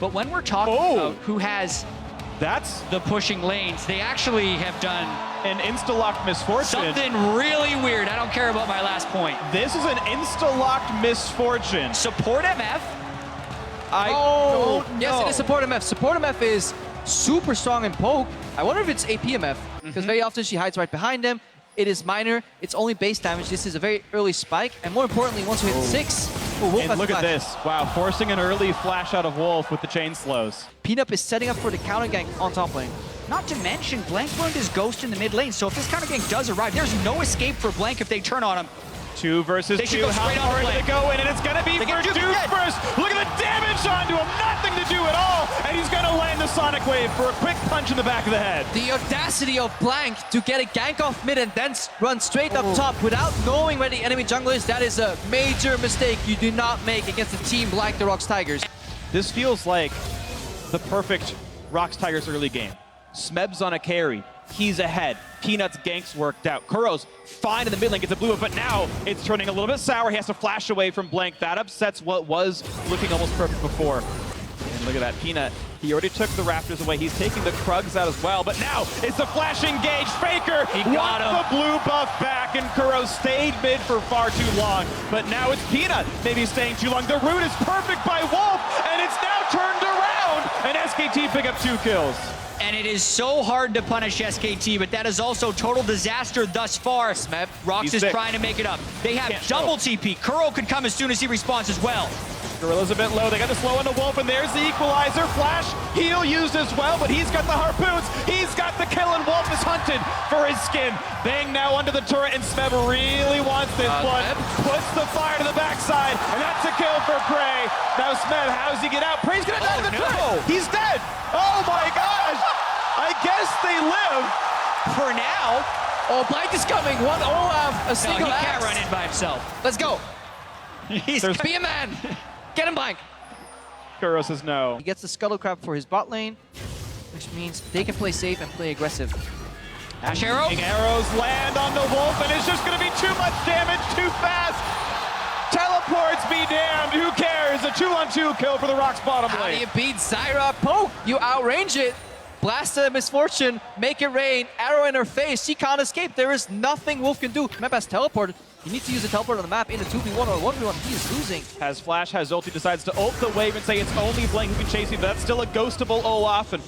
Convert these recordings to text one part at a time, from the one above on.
But when we're talking about who has That's the pushing lanes, they actually have done an insta-locked misfortune. something really weird. I don't care about my last point. This is an insta-locked misfortune. Support MF. I don't know. Yes, it is support MF. Support MF is super strong in poke. I wonder if it's AP MF, because very often she hides right behind him. It is minor. It's only base damage. This is a very early spike. And more importantly, once we hit 6, Wolf And has look the at flash. this. Wow, forcing an early flash out of Wolf with the chain slows. Peanut is setting up for the counter gank on top lane. Not to mention, Blank learned his ghost in the mid lane, so if this counter gank does arrive, there's no escape for Blank if they turn on him. 2 versus They should 2. go straight How on far did it go in? And it's going to be They for get Duke Duke dead. first. Look at the damage onto him. Nothing to do at all. And he's going to land the Sonic Wave for a quick punch in the back of the head. The audacity of Blank to get a gank off mid and then run straight up top without knowing where the enemy jungle is, that is a major mistake you do not make against a team like the ROX Tigers. This feels like the perfect ROX Tigers early game. Smeb's on a carry. He's ahead. Peanut's ganks worked out. Kuro's fine in the mid lane, gets a blue, but now it's turning a little bit sour. He has to flash away from Blank. That upsets what was looking almost perfect before. And look at that, Peanut. He already took the Raptors away. He's taking the Krugs out as well, but now it's the flash engage. Faker got him. wants the blue buff back, and Kuro stayed mid for far too long. But now it's Peanut maybe staying too long. The route is perfect by Wolf, and it's now turned around, and SKT pick up 2 kills. And it is so hard to punish SKT, but that is also total disaster thus far. Smeb, ROX he's is sick. trying to make it up. They have Can't double TP. Kuro could come as soon as he responds as well. Gorilla's a bit low. They got the slow on the Wolf, and there's the equalizer. Flash, heal used as well, but he's got the harpoons. He's got the kill, and Wolf is hunted for his skin. Bang now under the turret, and Smeb really wants this one. Smeb. Puts the fire to the backside, and that's a kill for Prey. Now Smeb, how does he get out? Prey's gonna die to the turret. He's dead. Oh my gosh. I guess they live. For now, oh, Blank is coming. One Olaf, a no, single he can't axe. run in by himself. Let's go. He's Be a man. Get him, Blank. Kuro says no. He gets the Scuttle Crab for his bot lane, which means they can play safe and play aggressive. Ashe arrow. Arrows land on the Wolf, and it's just going to be too much damage, too fast. Teleports be damned. Who cares? A 2-on-2 kill for the ROX bottom How do lane. you beat Zyra? Poke. You outrange it. Blast the misfortune. Make it rain. Arrow in her face. She can't escape. There is nothing Wolf can do. Map has teleported. You need to use the teleport on the map in a 2v1 or 1v1. He is losing. Has flash, has ulti, decides to ult the wave and say it's only Blank who can chase me, but that's still a ghostable Olaf, and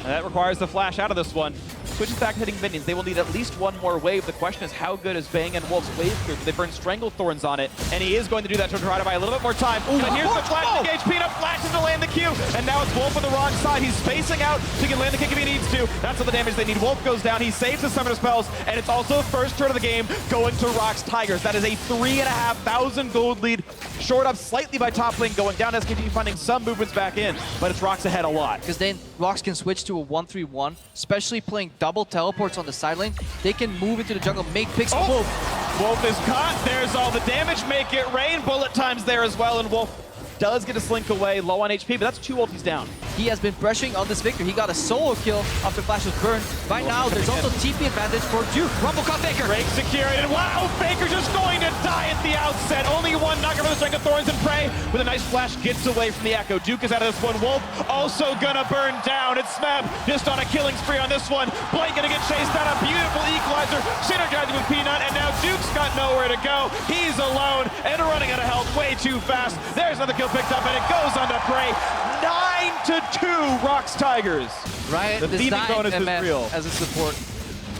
that requires the flash out of this one. Switches back hitting minions. They will need at least one more wave. The question is, how good is Bang and Wolf's wave group? They burn Stranglethorns on it, and he is going to do that to try to buy a little bit more time. But here's the flash engage. Peanut flashes to land the Q, and now it's Wolf on the wrong side. He's spacing out so he can land the kick if he needs to. That's all the damage they need. Wolf goes down. He saves his summoner spells, and it's also the first turn of the game going to ROX Tigers. That is a 3,500 gold lead, short up slightly by top lane, going down. SKT finding some movements back in, but it's ROX ahead a lot. Because then ROX can switch to a 1-3-1, especially playing double teleports on the side lane. They can move into the jungle, make picks. Wolf. Wolf is caught. There's all the damage. Make it rain. Bullet times there as well, and Wolf does get a slink away, low on HP, but that's 2 ultis down. He has been pressuring on this Viktor. He got a solo kill after Flash was burned. Right now, there's also TP advantage for Duke. Rumble caught Faker. Break secured, and wow, Faker just going to die at the outset. Only one knocker for the Strength of Thorns, and Prey with a nice flash gets away from the Ekko. Duke is out of this one. Wolf also gonna burn down. It's Smeb just on a killing spree on this one. Blank gonna get chased down. A beautiful equalizer, synergizing with Peanut, and now Duke's got nowhere to go. He's alone and running out of health way too fast. There's another kill picked up, and it goes on to Prey. 9-2 ROX Tigers. Right, The thieving bonus is real. as a support.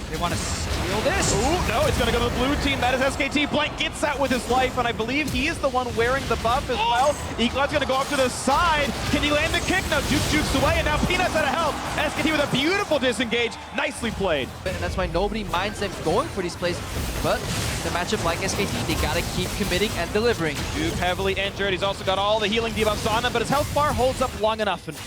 They want to steal this. Ooh, no, it's going to go to the blue team. That is SKT. Blank gets out with his life, and I believe he is the one wearing the buff as well. Equalize's going to go off to the side. Can he land the kick? No, Duke jukes away, and now Peanut's out of health. SKT with a beautiful disengage. Nicely played. And that's why nobody minds them going for these plays. But the matchup like SKT, they gotta keep committing and delivering. Duke heavily injured. He's also got all the healing debuffs on him, but his health bar holds up long enough, and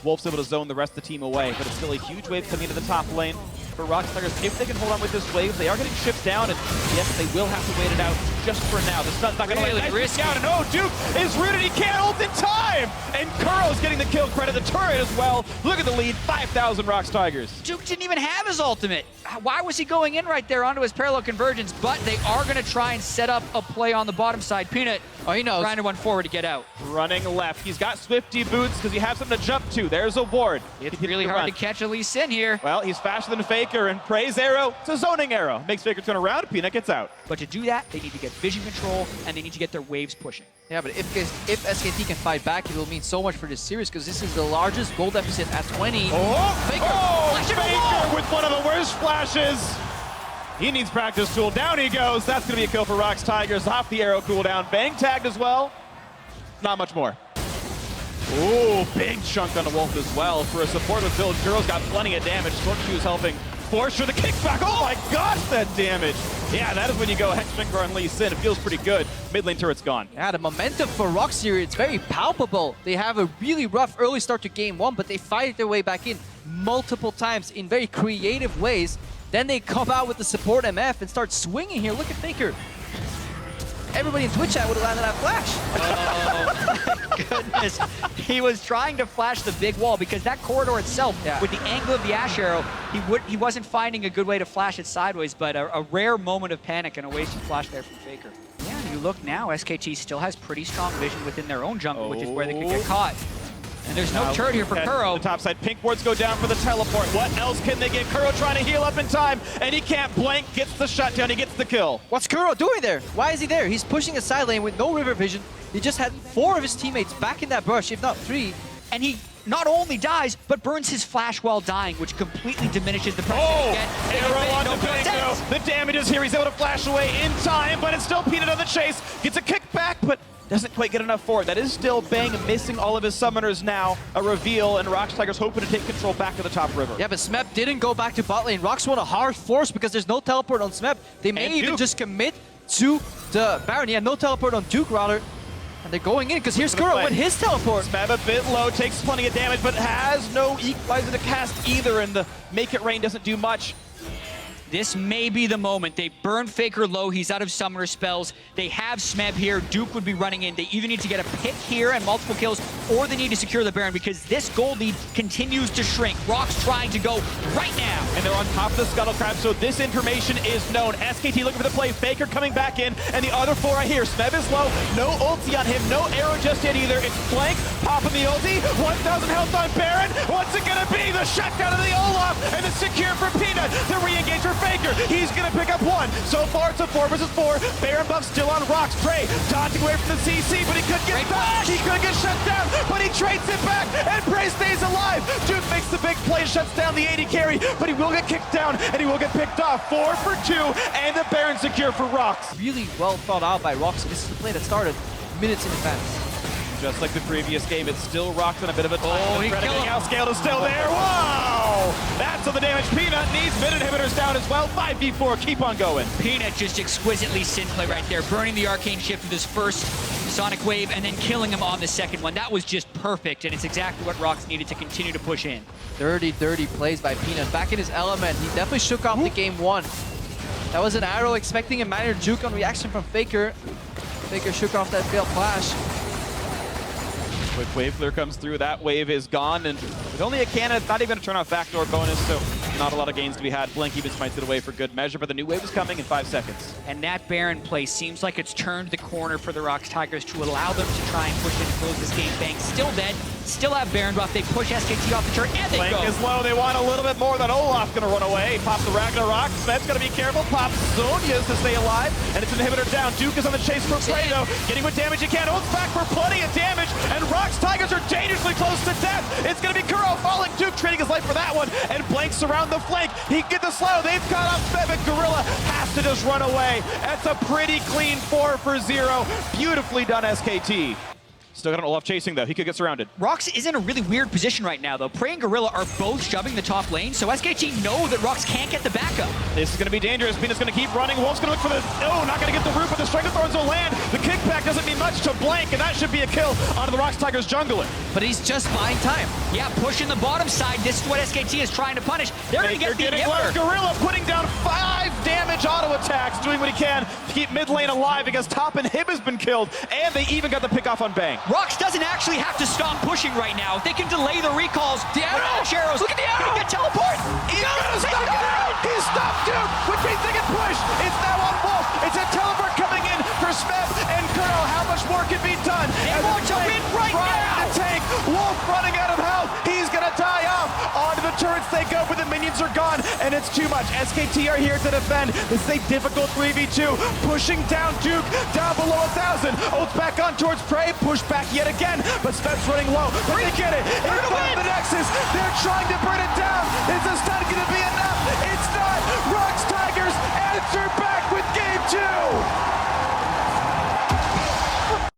Wolf's able to zone the rest of the team away, but it's still a huge wave coming into the top lane. for ROX Tigers. If they can hold on with this wave, they are getting shipped down, and yes, they will have to wait it out just for now. The stun's not going to let risk out, and oh, Duke is rooted. He can't ult in time, and Kuro's getting the kill credit, the turret as well. Look at the lead, 5,000 ROX Tigers. Duke didn't even have his ultimate. Why was he going in right there onto his parallel convergence? But they are going to try and set up a play on the bottom side. Peanut, he knows. trying to run forward to get out. Running left. He's got Swifty boots because he has something to jump to. There's a ward. It's really hard to catch a Lee Sin here. Well, he's faster than Faker, and Prey's arrow, it's a zoning arrow. Makes Faker turn around, Peanut gets out. But to do that, they need to get vision control, and they need to get their waves pushing. Yeah, but if SKT can fight back, it will mean so much for this series because this is the largest goal deficit at 20. Faker with one of the worst flashes. He needs practice tool. Down he goes. That's going to be a kill for ROX Tigers off the arrow cooldown. Bang tagged as well. Not much more. Ooh, big chunk on the Wolf as well. For a supportive build, Kuro's got plenty of damage. Stormshoe is helping. Force the kickback. Oh my gosh, that damage. Yeah, that is when you go Hexfinger on Lee Sin. It feels pretty good. Mid lane turret's gone. Yeah, the momentum for ROX here, it's very palpable. They have a really rough early start to game one, but they fight their way back in multiple times in very creative ways. Then they come out with the support MF and start swinging here. Look at Faker. Everybody in Twitch chat would have landed that flash. Oh, my goodness. He was trying to flash the big wall because that corridor itself, with the angle of the Ashe arrow, he wasn't finding a good way to flash it sideways, but a rare moment of panic and a wasted flash there from Faker. Yeah, and you look now, SKT still has pretty strong vision within their own jungle, which is where they could get caught. And there's no turret here for Kuro. The top side, pink wards go down for the teleport. What else can they get? Kuro trying to heal up in time, and he can't blink. Gets the shutdown, he gets the kill. What's Kuro doing there? Why is he there? He's pushing a side lane with no river vision. He just had 4 of his teammates back in that brush, if not 3. And he not only dies, but burns his flash while dying, which completely diminishes the pressure. Arrow on the Bingo. The damage is here. He's able to flash away in time, but it's still Peanut on the chase. Gets a kickback, but doesn't quite get enough for it. That is still Bang missing all of his summoners now. A reveal, and ROX Tigers hoping to take control back to the top river. Yeah, but Smeb didn't go back to bot lane. ROX want a hard force because there's no teleport on Smeb. They may even just commit to the Baron. Yeah, no teleport on Duke rather. And they're going in because here's Kuro with his teleport. Smeb a bit low, takes plenty of damage, but has no equalizer to cast either, and the Make It Rain doesn't do much. This may be the moment. They burn Faker low. He's out of summoner spells. They have Smeb here. Duke would be running in. They either need to get a pick here and multiple kills, or they need to secure the Baron because this gold lead continues to shrink. ROX trying to go right now. And they're on top of the Scuttle Crab, so this information is known. SKT looking for the play. Faker coming back in, and the other 4 right here. Smeb is low. No ulti on him. No arrow just yet either. It's Blank popping the ulti. 1,000 health on Baron. What's it going to be? The shutdown of the Olaf, and the secure for Peanut. The re-engage for Faker. He's going to pick up 1. So far, it's a 4 versus 4. Baron buff still on ROX. Prey dodging away from the CC, but he could get back. He could get shut down, but he trades it back, and Prey stays alive. Duke makes the big play, shuts down the 80 carry, but he will get kicked down, and he will get picked off. 4 for 2, and the Baron secure for ROX. Really well thought out by ROX. This is the play that started minutes in advance. Just like the previous game, it's still ROX on a bit of a time. Oh, he killed him. Outscaled is still there. Wow! That's all the damage. Peanut needs mid inhibitors down as well. 5v4, keep on going. Peanut just exquisitely Sin play right there, burning the Arcane Shift with his first Sonic Wave and then killing him on the second one. That was just perfect, and it's exactly what ROX needed to continue to push in. Dirty plays by Peanut. Back in his element. He definitely shook off the game 1. That was an arrow expecting a minor juke on reaction from Faker. Faker shook off that failed flash. Quick wave clear comes through. That wave is gone, and with only a cannon, it's not even going to turn off backdoor bonus, so not a lot of gains to be had. Blink even smites it away for good measure, but the new wave is coming in 5 seconds. And that Baron play seems like it's turned the corner for the ROX Tigers to allow them to try and push in and close this game. Bang still dead, still have Baron buff. They push SKT off the turret, and they Blink go. is low. They want a little bit more than Olaf going to run away. Pop the Ragnarok. Smeb's going to be careful. Pops Zonia's to stay alive, and it's an inhibitor down. Duke is on the chase for Prey, though. Getting what damage he can. Ults back for plenty of damage, and ROX Tigers are dangerously close to death. It's going to be Kuro falling. Duke trading his life for that one, and Blanks around the flank. He can get the slow. They've got off Smeb, and Gorilla has to just run away. That's a pretty clean 4 for 0. Beautifully done, SKT. Still got an Olaf chasing, though. He could get surrounded. ROX is in a really weird position right now, though. Prey and Gorilla are both shoving the top lane, so SKT know that ROX can't get the backup. This is going to be dangerous. Peanut's going to keep running. Wolf's going to look for the... Oh, not going to get the root, but the Strike of Thorns will land. The kickback doesn't mean much to Blank, and that should be a kill onto the ROX Tigers jungler. But he's just buying time. Yeah, pushing the bottom side. This is what SKT is trying to punish. They're going to get the inhibitor. Gorilla putting down 5 damage auto attacks, doing what he can to keep mid lane alive because top inhib has been killed, and they even got the pick off on Bang. ROX doesn't actually have to stop pushing right now. They can delay the recalls. The arrow! Ashe arrows. Look at the arrow! Get teleport! He's gonna stop it! He stopped Duke, which means they can push. It's now on Wolf. It's a teleport coming in for Smeb and Kuro. How much more can be done? They want to win right now! The tank. Wolf running out of health. He's gonna die off. Onto the turrets they go, but the minions are gone, and it's too much. SKT are here to defend. This is a difficult 3v2. Pushing down Duke, down below 1,000. Ult's back on towards Prey. Push back yet again, but Smeb's running low. But they get it. It's on the Nexus. They're trying to burn it down. Is the stun gonna be enough?